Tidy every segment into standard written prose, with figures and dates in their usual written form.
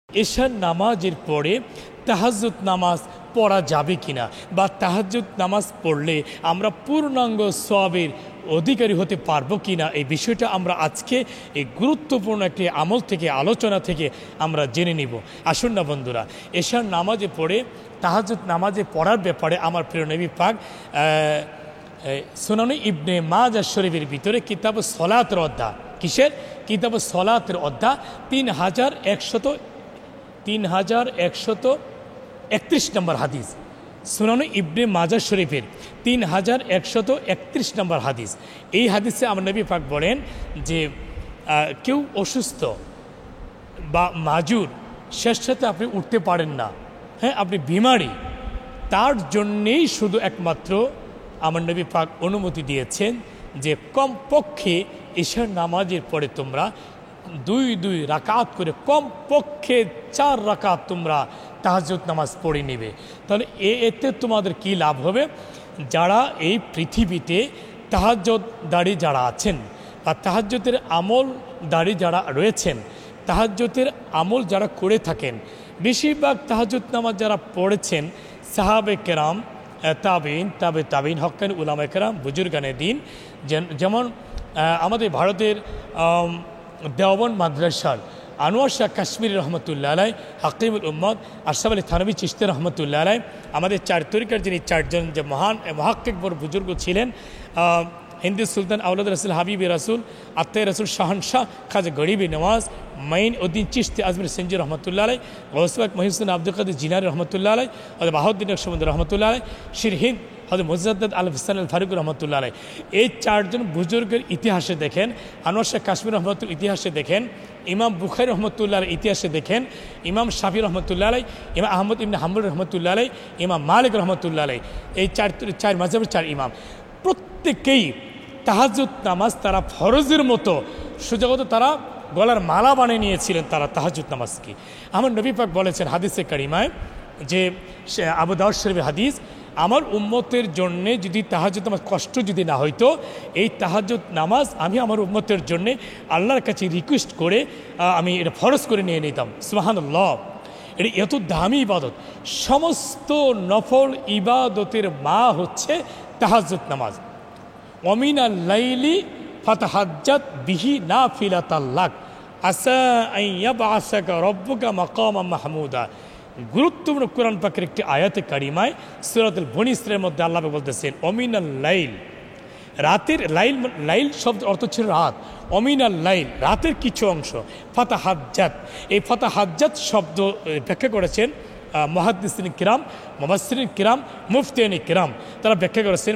এশার নামাজের পরে তাহাজ্জুদ নামাজ পড়া যাবে কিনা, বা তাহাজ্জুদ নামাজ পড়লে আমরা পূর্ণাঙ্গ সওয়াবের অধিকারী হতে পারবো কিনা, এই বিষয়টা আমরা আজকে এই গুরুত্বপূর্ণ একটি আমল থেকে, আলোচনা থেকে আমরা জেনে নিব। আসুন না বন্ধুরা, এশার নামাজে পড়ে তাহাজ্জুদ নামাজে পড়ার ব্যাপারে আমার প্রিয় নবী পাক সুনান ইবনে মাজাহ শরীফের ভিতরে কিতাব সলাতের অধ্যায়, কিসের কিতাব সলাতের অধ্যায় 3131 নম্বর হাদিস, সুনান ইবনে মাজাহ শরীফের 3131 নম্বর হাদিস। এই হাদিসে আমার নবী পাক বলেন যে কেউ অসুস্থ বা মাজুর, শেষ সাথে আপনি উঠতে পারেন না, হ্যাঁ আপনি বিমারি, তার জন্যেই শুধু একমাত্র আমার নবী পাক অনুমতি দিয়েছেন যে কমপক্ষে এশার নামাজের পরে তোমরা দুই রাকাত করে, কমপক্ষে 4 রাকাত তোমরা তাহাজ্জুদ নামাজ পড়ে নেবে। তাহলে এতে তোমাদের কি লাভ হবে? যারা এই পৃথিবীতে তাহাজ্জুদদারী যারা আছেন বা তাহাজ্জুদের আমলদারী যারা রয়েছেন, তাহাজ্জুদের আমল যারা করে থাকেন, বেশিরভাগ তাহাজ্জুদ নামাজ যারা পড়েছেন সাহাবে কেরাম, তাবেইন, হক্কানি উলামায়ে কেরাম, বুজুর্গানে দিন, যেমন আমাদের ভারতের দেওবন্দ মাদ্রাসার আনোয়ার শাহ কাশ্মীরি রহমতুল্লাহ আলাই, হাকিমুল উম্মত আশরাফ আলী থানভী চিশতি রহমতুল্লাহ আলাই, আমাদের 4 তরিকার যিনি 4জন যে মহান মুহাক্কিক বড় বুজুর্গ ছিলেন, হিন্দু সুলতান আওলাদ রসুল হাবিব রাসুল আত্মাই রসুল শাহনশাহ খাজা গরিবি নওয়াজ মাইন উদ্দিন চিশতি আজমির সেঞ্জি রহমতুল্লাহ আলাই, গৌসবাক মহিউদ্দিন আব্দুল কাদের জিলানী রহমতুল্লাহ আলাই, হযরত বাহাউদ্দিন নকশবন্দি রহমতুল্লাহ আলাই, শিরহিন্দ হযরত মুজাদ্দিদ আল হাসান আল ফারুক রহমতুল্লাহ আলাই। এই 4জন বুজুর্গের ইতিহাসে দেখেন, আনোয়ার শাহ কাশ্মীর রহমতুল ইতিহাসে দেখেন, ইমাম বুখারী রহমতুল্লাহ আলাই ইতিহাসে দেখেন, ইমাম শাফি রহমতুল্লাহ আলাই, ইমাম আহমদ ইবনে হাম্বল রহমতুল্লাহ আলাই, ইমাম মালিক রহমতুল্লাহ আলাই, এই 4 মাযহাবের 4 ইমাম প্রত্যেকেই তাহাজ্জুদ নামাজ তারা ফরজের মতো সুজাগত তারা গলার মালা বানিয়ে নিয়েছিলেন তারা তাহাজ্জুদ নামাজকে। আমার নবী পাক বলেছেন হাদিসে কারিমায়, যে আবু দাউদ শরীফের হাদিস, আমার উম্মতের জন্যে যদি তাহাজ্জুদ নামাজ কষ্ট যদি না হইতো, এই তাহাজ্জুদ নামাজ আমি আমার উম্মতের জন্যে আল্লাহর কাছে রিকোয়েস্ট করে আমি এটা ফরজ করে নিয়ে নিতাম। সুবহানাল্লাহ, এটা এত দামি ইবাদত। সমস্ত নফল ইবাদতের মা হচ্ছে তাহাজ্জুদ নামাজ। ওয়ামিনাল লাইলি ফাতাহাজ্জাত বিহি নাফিলাতাল লাক আসা আন ইয়াবআসাকা রাব্বুকা মাকামান মাহমুদা। গুরুত্বপূর্ণ কোরআন পাকের একটি আয়াতে কারিমায় সূরাতুল বনী ইসরাঈলের মধ্যে আল্লাহ বলতেছেন ওমিনাল লাইল, রাতের লাইল শব্দ অর্থ ছিল রাত, অমিনাল লাইল রাতের কিছু অংশ, ফাতাহাজ্জাত, এই ফাতাহাজ্জাত শব্দ ব্যাখ্যা করেছেন মুহাদ্দিসিন কিরাম, মুফাসসিরিন কিরাম, মুফতিয়ান কিরাম, তারা ব্যাখ্যা করেছেন।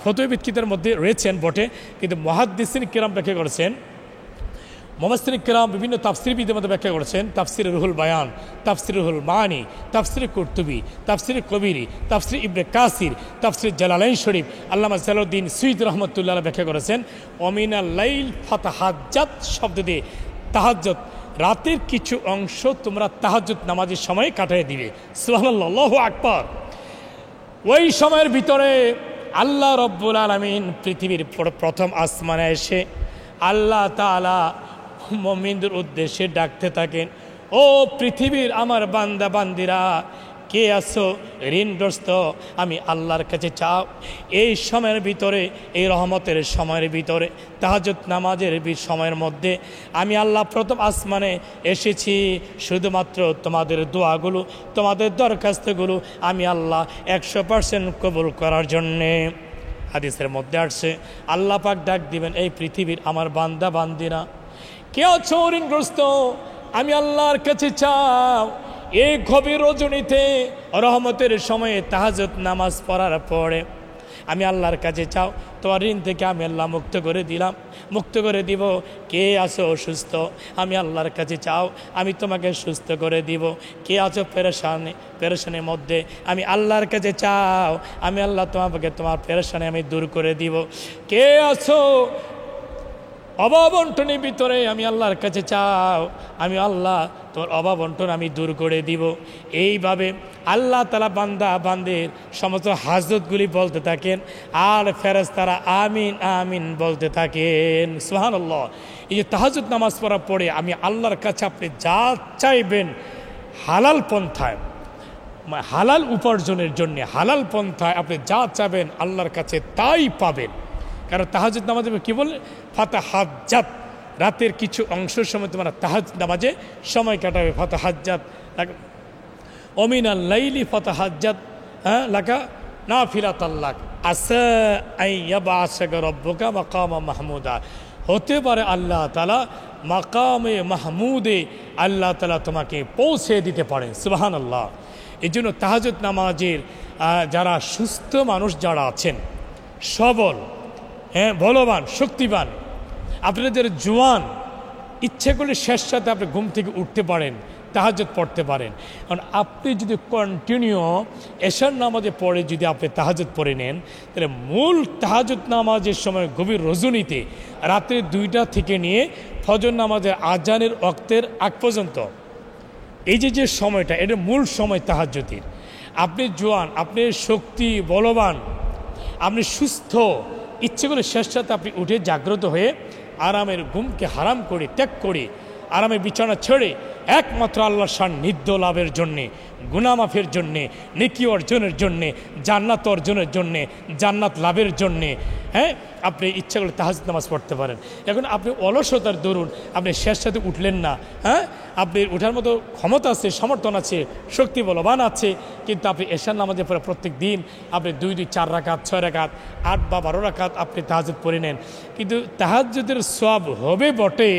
ফতোয়া বিদকিতার মধ্যে রয়েছেন বটে, কিন্তু মুহাদ্দিসিন কিরাম ব্যাখ্যা করেছেন, মুফাসসিরিন কিরাম বিভিন্ন তাফসীরবিদের মধ্যে ব্যাখ্যা করেছেন। তাফসীর রুহুল বায়ান, তাফসীর রুহুল মানি, তাফসীর কুরতুবী, তাফসীর কবিরি, তাফসীর ইবনে কাসির, তাফসীর জালালাইন শরীফ, আল্লামা জালালউদ্দিন সুয়ুতী রাহমাতুল্লাহ আলাইহি ব্যাখ্যা করেছেন ওয়ামিনাল লাইল ফাতাহাজ্জাত শব্দ দিয়ে তাহাজ্জুদ, রাতের কিছু অংশ তোমরা তাহাজ্জুদ নামাজের সময় কাটিয়ে দিবে। সুবহানাল্লাহ, আল্লাহু আকবার। ওই সময়ের ভিতরে আল্লাহ রব্বুল আলামিন পৃথিবীর প্রথম আসমানে এসে আল্লাহ তাআলা মুমিনদের উদ্দেশ্যে ডাকতে থাকেন, ও পৃথিবীর আমার বান্দা বান্দিরা, কে আছো ঋণগ্রস্ত, আমি আল্লাহর কাছে চাও। এই সময়ের ভিতরে, এই রহমতের সময়ের ভিতরে, তাহাজ্জুদ নামাজের সময়ের মধ্যে আমি আল্লাহ প্রথম আসমানে এসেছি শুধুমাত্র তোমাদের দোয়াগুলো, তোমাদের দরখাস্তগুলো আমি আল্লাহ 100% কবুল করার জন্যে। হাদিসের মধ্যে আসছে আল্লাহ পাক ডাক দিবেন, এই পৃথিবীর আমার বান্দা বান্দিরা, কে আছো ঋণগ্রস্ত, আমি আল্লাহর কাছে চাও। এই গভীর রজনীতে রহমতের সময়ে তাহাজ্জুদ নামাজ পড়ার পরে আমি আল্লাহর কাছে চাও, তোমার ঋণ থেকে আমি আল্লাহ মুক্ত করে দিলাম, মুক্ত করে দিব। কে আছো অসুস্থ, আমি আল্লাহর কাছে চাও, আমি তোমাকে সুস্থ করে দিব। কে আছো পেরেশানের মধ্যে, আমি আল্লাহর কাছে চাও, আমি আল্লাহ তোমাকে তোমার পেরেশানি আমি দূর করে দিব। কে আছো অভাব অনটনের ভিতরে, আমি আল্লাহর কাছে চাও, আমি আল্লাহ তোর অভাব অনটন আমি দূর করে দিব। এইভাবে আল্লাহ তাআলা বান্দা বান্দের সমস্ত হাজতগুলি বলতে থাকেন, আর ফেরেশতারা আমিন আমিন বলতে থাকেন। সুবহানাল্লাহ। এই যে তাহাজ্জুদ নামাজ পড়ার পরে আমি আল্লাহর কাছে আপনি যা চাইবেন হালাল পন্থায়, হালাল উপার্জনের জন্যে হালাল পন্থায় আপনি যা চাবেন আল্লাহর কাছে তাই পাবেন। কারণ তাহাজ্জুদ নামাজে কী বলে, ফাতাহাজ্জাত, রাতের কিছু অংশের সময় তোমরা তাহাজ্জুদ নামাজে সময় কাটাবে। ফাতাহাজ্জাত অমিনাল লাইলি ফাতাহাজ্জাত লাকা নাফিলাতাল লাক আসা আন ইয়াবআসাকা রাব্বুকা মাকামা মাহমুদা। হতে পারে আল্লাহ তাআলা মাকামে মাহমুদে আল্লাহ তাআলা তোমাকে পৌঁছে দিতে পারেন। সুবহানাল্লাহ। এই জন্য তাহাজ্জুদ নামাজের যারা সুস্থ মানুষ যারা আছেন, সবল, বলবান, শক্তিবান, আপনাদের জোয়ান, ইচ্ছে করলে শেষ সাথে আপনি ঘুম থেকে উঠতে পারেন, তাহাজ্জুদ পড়তে পারেন। কারণ আপনি যদি কন্টিনিউ এশার নামাজে পড়ে যদি আপনি তাহাজ্জুদ পড়ে নেন, তাহলে মূল তাহাজ্জুদ নামাজের সময় গভীর রজনীতে রাত্রে 2টা থেকে নিয়ে ফজর নামাজের আজানের ওয়াক্তের আগ পর্যন্ত এই যে সময়টা, এটা মূল সময় তাহাজ্জুদের। আপনি জোয়ান, আপনি শক্তি, বলবান, আপনি সুস্থ, ইচ্ছে করে শেষ সাথে আপনি উঠে জাগ্রত হয়ে আরামের ঘুমকে হারাম করে ত্যাগ করে আরামে বিছানা ছেড়ে একমাত্র আল্লাহর সান্নিধ্য লাভের জন্যে, গুনাহ মাফের জন্যে, নেকি অর্জনের জন্যে, জান্নাত অর্জনের জন্যে, জান্নাত লাভের জন্যে আপনি ইচ্ছা করে তাহাজ্জুদ নামাজ পড়তে পারেন। এখন আপনি অলসতার দরুন আপনি শেষ সাথে উঠলেন না, আপনি উঠার মতো ক্ষমতা আছে, সমর্থন আছে, শক্তি বলবান আছে, কিন্তু আপনি এশার নামাজে পড়ে প্রত্যেক দিন আপনি 2, 4 রাকাত, 6 রাকাত, 8 বা 12 রাকাত আপনি তাহাজ্জুদ পড়ে নেন। কিন্তু তাহাজ্জুদের সওয়াব হবে বটে,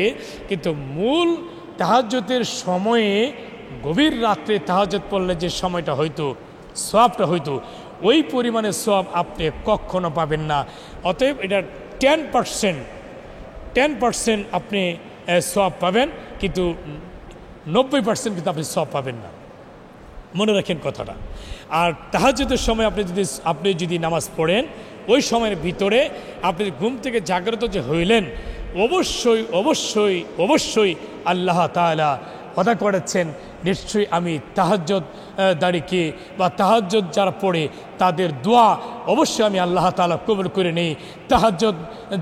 কিন্তু মূল তাহাজ্জুদের সময়ে গভীর রাত্রে তাহাজ্জুদ পড়লে যে সময়টা হয়তো সওয়াবটা হয়তো ওই পরিমাণে সওয়াব আপনি কখনো পাবেন না। অতএব এটা 10% আপনি সওয়াব পাবেন, কিন্তু 90% কিন্তু আপনি সওয়াব পাবেন না। মনে রাখেন কথাটা। আর তাহাজ্জুদের সময় আপনি যদি নামাজ পড়েন, ওই সময়ের ভিতরে আপনি ঘুম থেকে জাগ্রত যে হইলেন, অবশ্যই অবশ্যই অবশ্যই আল্লাহ তাআলা কথা করেছেন, নিশ্চয়ই আমি তাহাজ্জুদ দাঁড়িয়ে বা তাহাজ্জুদ যারা পড়ে তাদের দোয়া অবশ্যই আমি আল্লাহ তাআলা কবুল করে নেই। তাহাজ্জুদ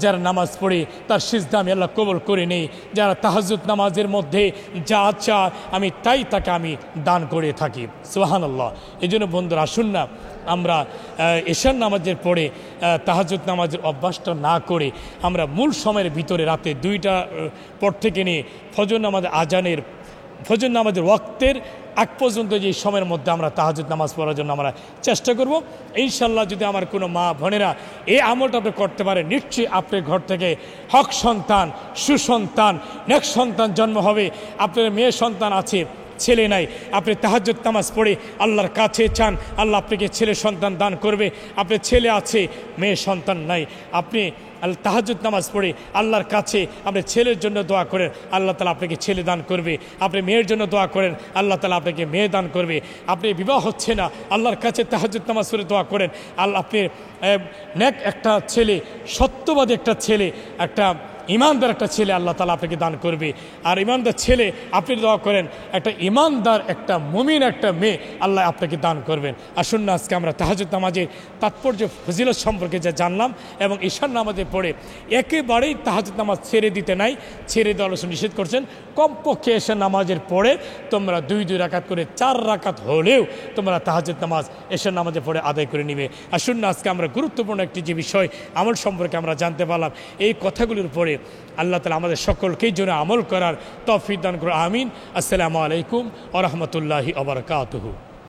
যারা নামাজ পড়ে তার সিজদা আমি আল্লাহ কবুল করে নেই। যারা তাহাজ্জুদ নামাজের মধ্যে যা চা আমি তাই তাকে আমি দান করে থাকি। সুবহানাল্লাহ। এই জন্য বন্ধুরা, আসুন না আমরা এশার নামাজের পরে তাহাজ্জুদ নামাজের অভ্যাসটা না করে আমরা মূল সময়ের ভিতরে রাতে 2টার পর থেকে নিয়ে ফজর নামাজের ওয়াক্তের আগ পর্যন্ত যে সময়ের মধ্যে আমরা তাহাজ্জুদ নামাজ পড়ার জন্য আমরা চেষ্টা করব। ইনশাল্লাহ যদি আমার কোনো মা বোনেরা এই আমলটা আপনি করতে পারেন, নিশ্চয়ই আপনার ঘর থেকে হক সন্তান, সুসন্তান, নেক সন্তান জন্ম হবে। আপনার মেয়ে সন্তান আছে, ছেলে নাই, আপনি তাহাজ্জুদ নামাজ পড়ে আল্লাহর কাছে চান, আল্লাহ আপনাকে ছেলে সন্তান দান করবে। আপনার ছেলে আছে, মেয়ে সন্তান নাই, আপনি তাহাজ্জুদ নামাজ পড়ে আল্লাহর কাছে আপনি ছেলের জন্য দোয়া করেন, আল্লাহ তাআলা আপনাকে ছেলে দান করবে। আপনি মেয়ের জন্য দোয়া করেন, আল্লাহ তাআলা আপনাকে মেয়ে দান করবে। আপনি বিবাহ হচ্ছে না, আল্লাহর কাছে তাহাজ্জুদ নামাজ পড়ে দোয়া করেন, আল্লাহ আপনি নেক একটা ছেলে, সত্যবাদী একটা ছেলে, একটা ইমানদার একটা ছেলে আল্লাহ তাআলা আপনাকে দান করবে। আর ইমানদার ছেলে আপনি দোয়া করেন, একটা ইমানদার, একটা মুমিন একটা মেয়ে আল্লাহ আপনাকে দান করবেন। আসুন না আজকে আমরা তাহাজ্জুদ নামাজের তাৎপর্য, ফজিলত সম্পর্কে যা জানলাম, এবং ঈশার নামাজে পড়ে একেবারেই তাহাজ্জুদ নামাজ ছেড়ে দিতে নাই, ছেড়ে দেওয়া আলোচনা নিষেধ করছেন। কমপক্ষে ঈশার নামাজের পরে তোমরা 2 রাকাত করে 4 রাকাত হলেও তোমরা তাহাজ্জুদ নামাজ ঈশার নামাজে পড়ে আদায় করে নিবে। আসুন না আজকে আমরা গুরুত্বপূর্ণ একটি যে বিষয় আমল সম্পর্কে আমরা জানতে পারলাম, এই কথাগুলির উপরে আল্লাহ তাআলা আমাদের সকলকেই যেন আমল করার তৌফিক দান করুন। আমিন। আসসালামু আলাইকুম ওয়া রাহমাতুল্লাহি ওয়া বারাকাতুহু।